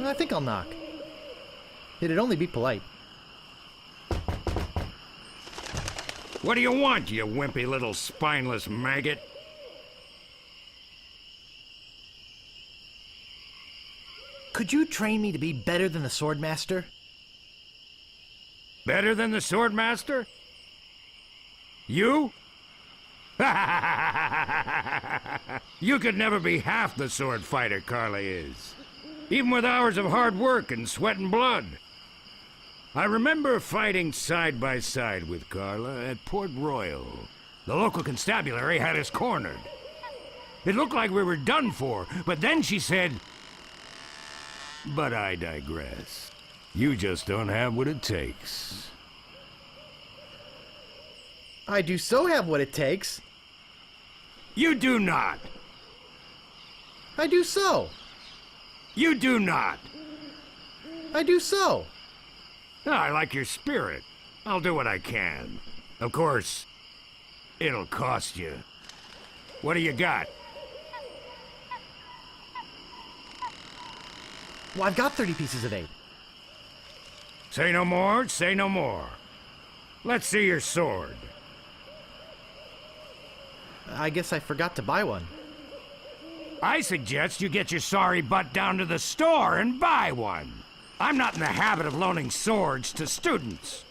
I think I'll knock. It'd only be polite. What do you want, you wimpy little spineless maggot? Could you train me to be better than the Swordmaster? Better than the Swordmaster? You? You could never be half the sword fighter Carla is. Even with hours of hard work and sweat and blood. I remember fighting side by side with Carla at Port Royal. The local constabulary had us cornered. It looked like we were done for, but then she said... But I digress. You just don't have what it takes. I do so have what it takes. You do not. I do so. You do not. I do so. I like your spirit. I'll do what I can. Of course, it'll cost you. What do you got? Well, I've got 30 pieces of 8. Say no more, say no more. Let's see your sword. I guess I forgot to buy one. I suggest you get your sorry butt down to the store and buy one. I'm not in the habit of loaning swords to students.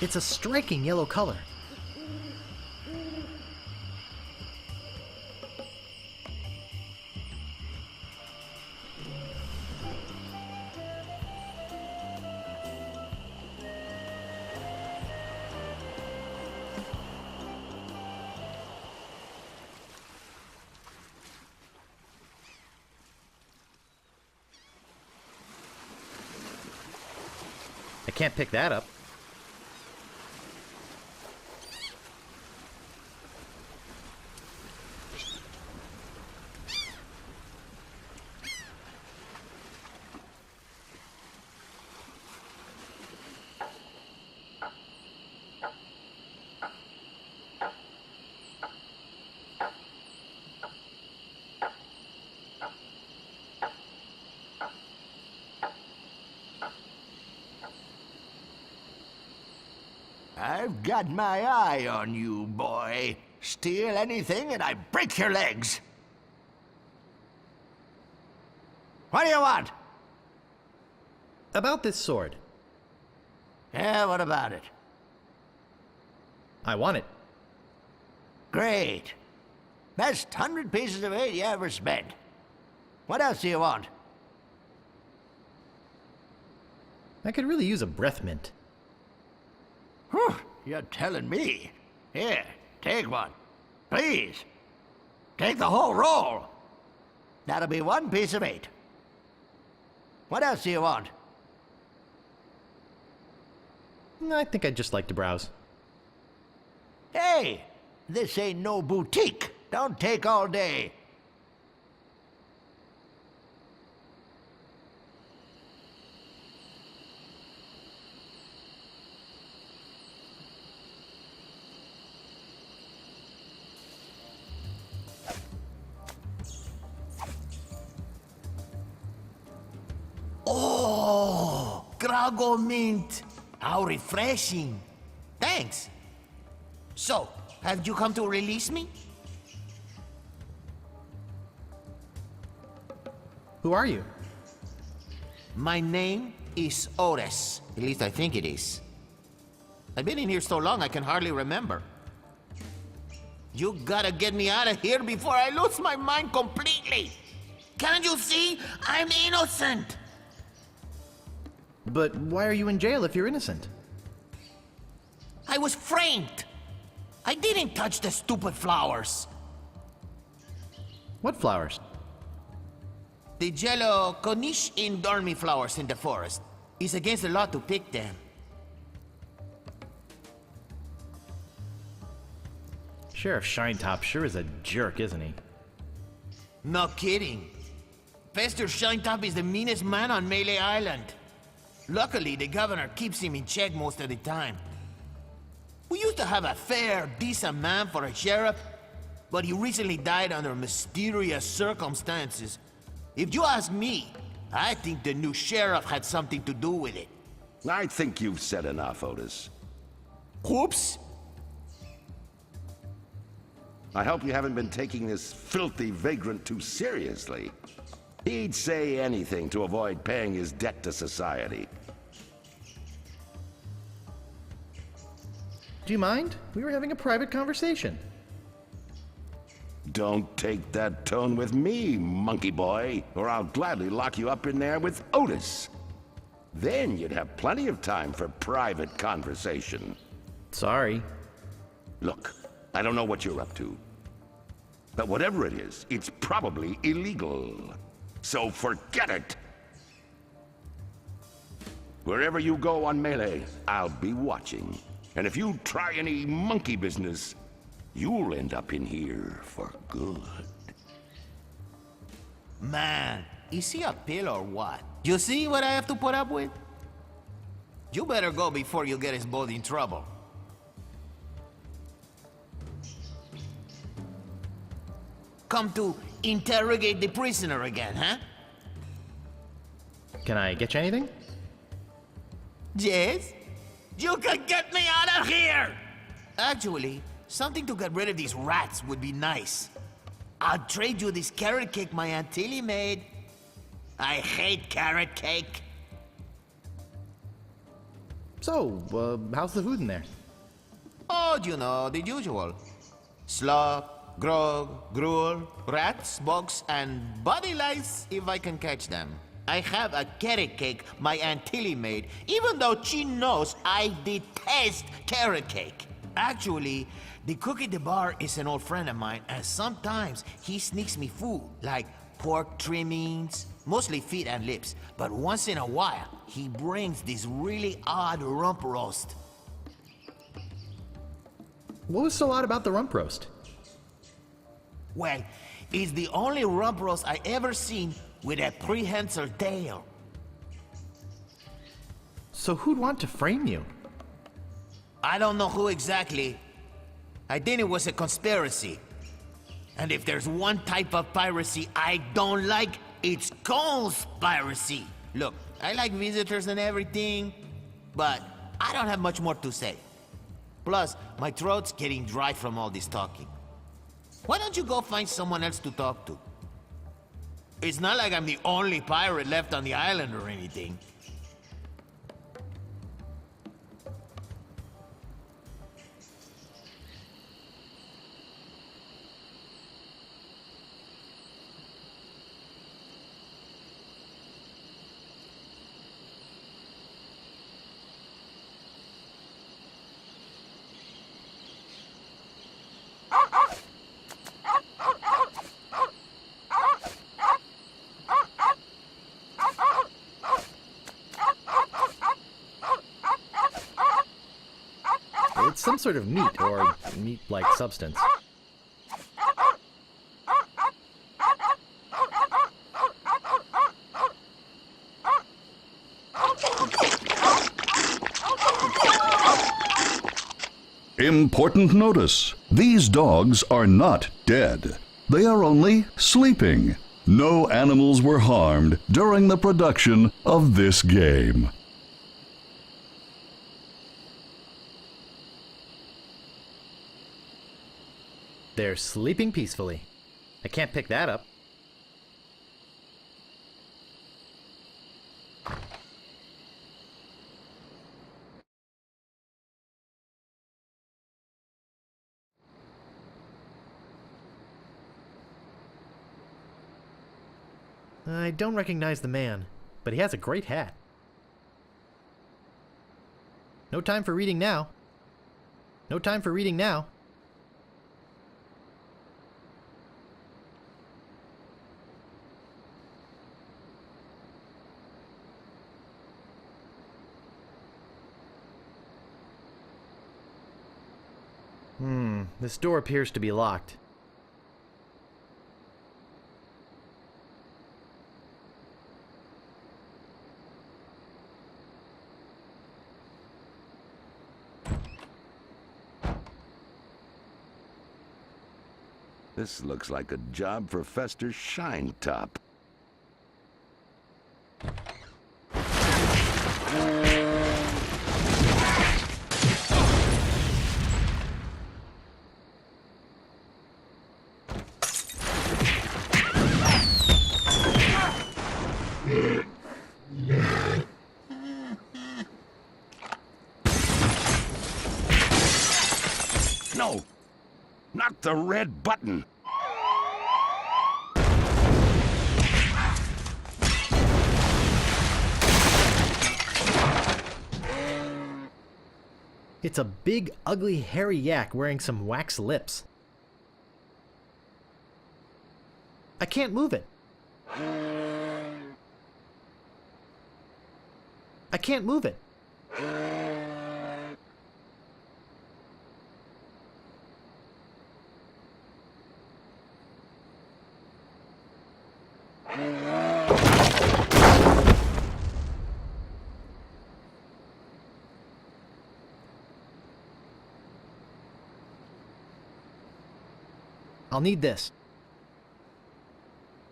It's a striking yellow color. I can't pick that up. I've got my eye on you, boy. Steal anything and I break your legs. What do you want? About this sword. Yeah, what about it? I want it. Great. Best 100 pieces of 8 you ever spent. What else do you want? I could really use a breath mint. Whew, you're telling me. Here, take one. Please. Take the whole roll. That'll be 1 piece of 8. What else do you want? I think I'd just like to browse. Hey, this ain't no boutique. Don't take all day. Oh, Grago mint. How refreshing. Thanks. So, have you come to release me? Who are you? My name is Ores. At least I think it is. I've been in here so long I can hardly remember. You gotta get me out of here before I lose my mind completely. Can't you see? I'm innocent. But why are you in jail if you're innocent? I was framed. I didn't touch the stupid flowers. What flowers? The yellow Corniche dormi flowers in the forest. It's against the law to pick them. Sheriff Shinetop sure is a jerk, isn't he? No kidding. Fester Shinetop is the meanest man on Melee Island. Luckily, the governor keeps him in check most of the time. We used to have a fair, decent man for a sheriff, but he recently died under mysterious circumstances. If you ask me, I think the new sheriff had something to do with it. I think you've said enough, Otis. Whoops! I hope you haven't been taking this filthy vagrant too seriously. He'd say anything to avoid paying his debt to society. Do you mind? We were having a private conversation. Don't take that tone with me, monkey boy, or I'll gladly lock you up in there with Otis. Then you'd have plenty of time for private conversation. Sorry. Look, I don't know what you're up to. But whatever it is, it's probably illegal. So forget it! Wherever you go on Melee, I'll be watching. And if you try any monkey business, you'll end up in here for good. Man, is he a pill or what? You see what I have to put up with? You better go before you get us both in trouble. Come to interrogate the prisoner again, huh? Can I get you anything? Yes? You can get me out of here! Actually, something to get rid of these rats would be nice. I'll trade you this carrot cake my Aunt Tilly made. I hate carrot cake. So, how's the food in there? Oh, you know, the usual. Slop, grog, gruel, rats, bugs, and body lice if I can catch them. I have a carrot cake my Aunt Tilly made, even though she knows I detest carrot cake. Actually, the cook at the bar is an old friend of mine, and sometimes he sneaks me food, like pork trimmings, mostly feet and lips. But once in a while, he brings this really odd rump roast. What was so odd about the rump roast? Well, it's the only rump roast I ever seen with a prehensile tail. So who'd want to frame you? I don't know who exactly. I think it was a conspiracy. And if there's one type of piracy I don't like, it's conspiracy. Look, I like visitors and everything, but I don't have much more to say. Plus, my throat's getting dry from all this talking. Why don't you go find someone else to talk to? It's not like I'm the only pirate left on the island or anything. It's some sort of meat or meat-like substance. Important notice. These dogs are not dead. They are only sleeping. No animals were harmed during the production of this game. They're sleeping peacefully. I can't pick that up. I don't recognize the man, but he has a great hat. No time for reading now. No time for reading now. This door appears to be locked. This looks like a job for Fester Shinetop. No! Not the red button! It's a big, ugly, hairy yak wearing some wax lips. I can't move it. I can't move it. I'll need this.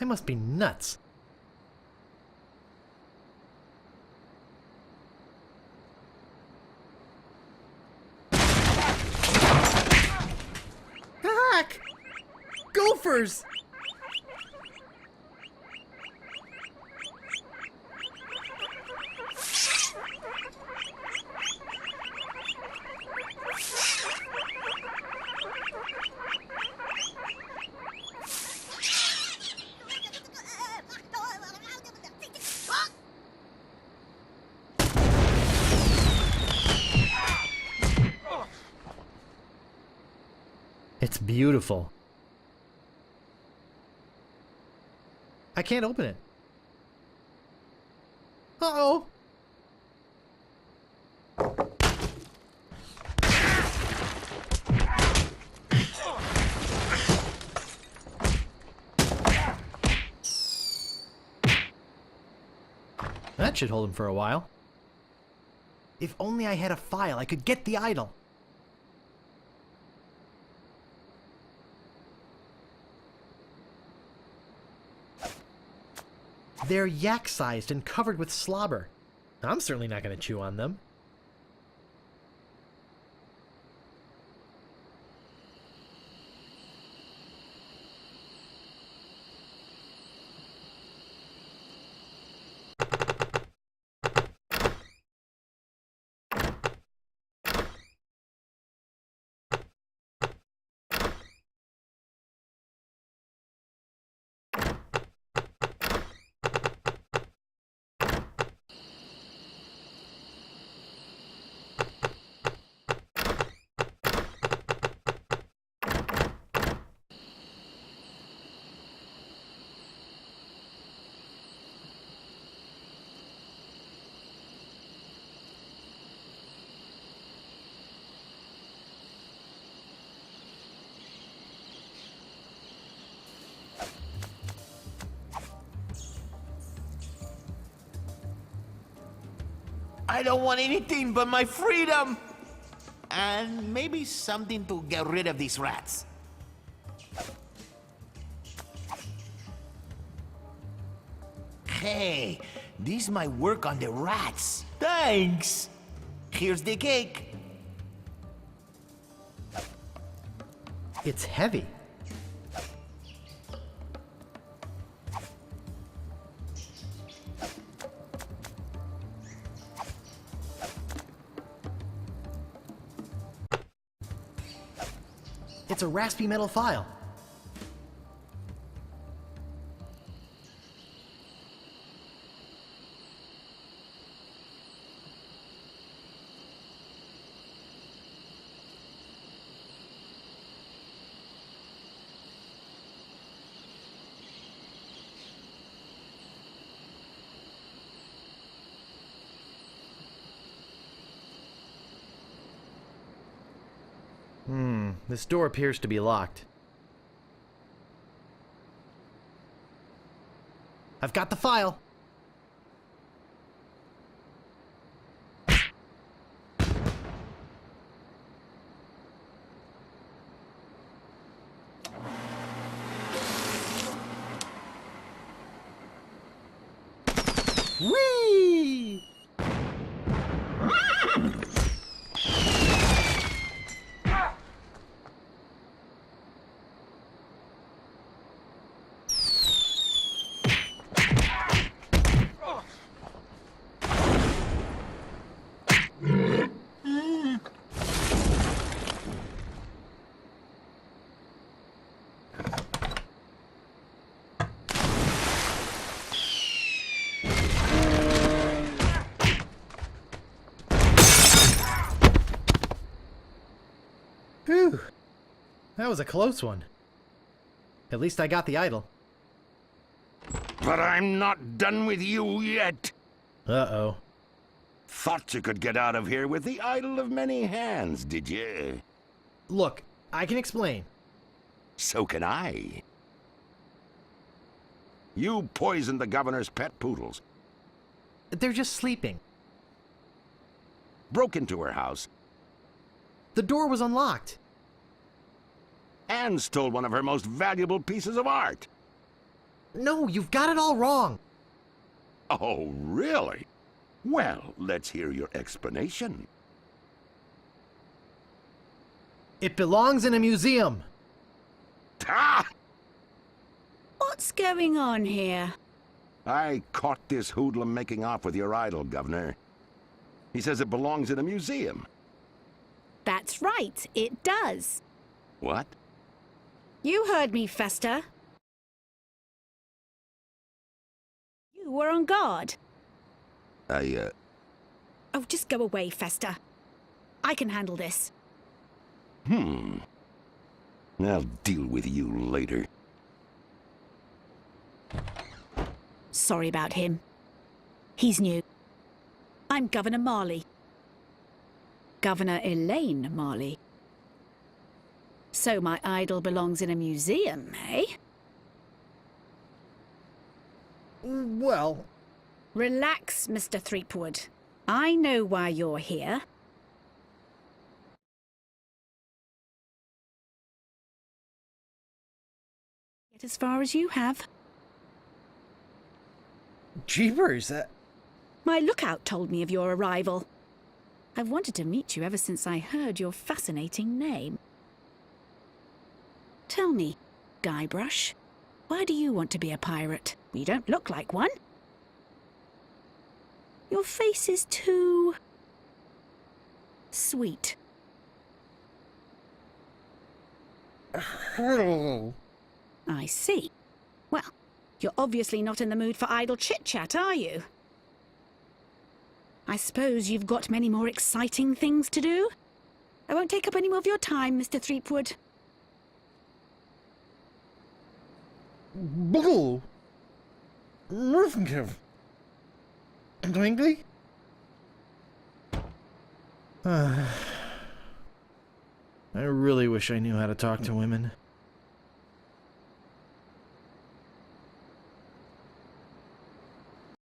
I must be nuts. Heck! Gophers! It's beautiful. I can't open it. Uh-oh. That should hold him for a while. If only I had a file, I could get the idol. They're yak-sized and covered with slobber. I'm certainly not going to chew on them. I don't want anything but my freedom! And maybe something to get rid of these rats. Hey, this might work on the rats. Thanks! Here's the cake. It's heavy. It's a raspy metal file. This door appears to be locked. I've got the file. Whee! Whew. That was a close one. At least I got the idol. But I'm not done with you yet. Uh-oh. Thought you could get out of here with the idol of many hands, did you? Look, I can explain. So can I. You poisoned the governor's pet poodles, They're just sleeping. broke into her house, The door was unlocked. and stole one of her most valuable pieces of art. No, you've got it all wrong. Oh, really? Well, let's hear your explanation. It belongs in a museum. Ah! What's going on here? I caught this hoodlum making off with your idol, Governor. He says it belongs in a museum. That's right, it does. What? You heard me, Fester. You were on guard. Oh, just go away, Fester. I can handle this. I'll deal with you later. Sorry about him. He's new. I'm Governor Marley. Governor Elaine Marley. So my idol belongs in a museum, eh? Well, Relax, Mr. Threepwood. I know why you're here. Get as far as you have. jeepers, My lookout told me of your arrival. I've wanted to meet you ever since I heard your fascinating name. Tell me, Guybrush, why do you want to be a pirate? You don't look like one. Your face is too sweet. I see. Well, you're obviously not in the mood for idle chit-chat, are you? I suppose you've got many more exciting things to do? I won't take up any more of your time, Mr. Threepwood. Bull. Murphinkiv. Twinkley? I really wish I knew how to talk to women.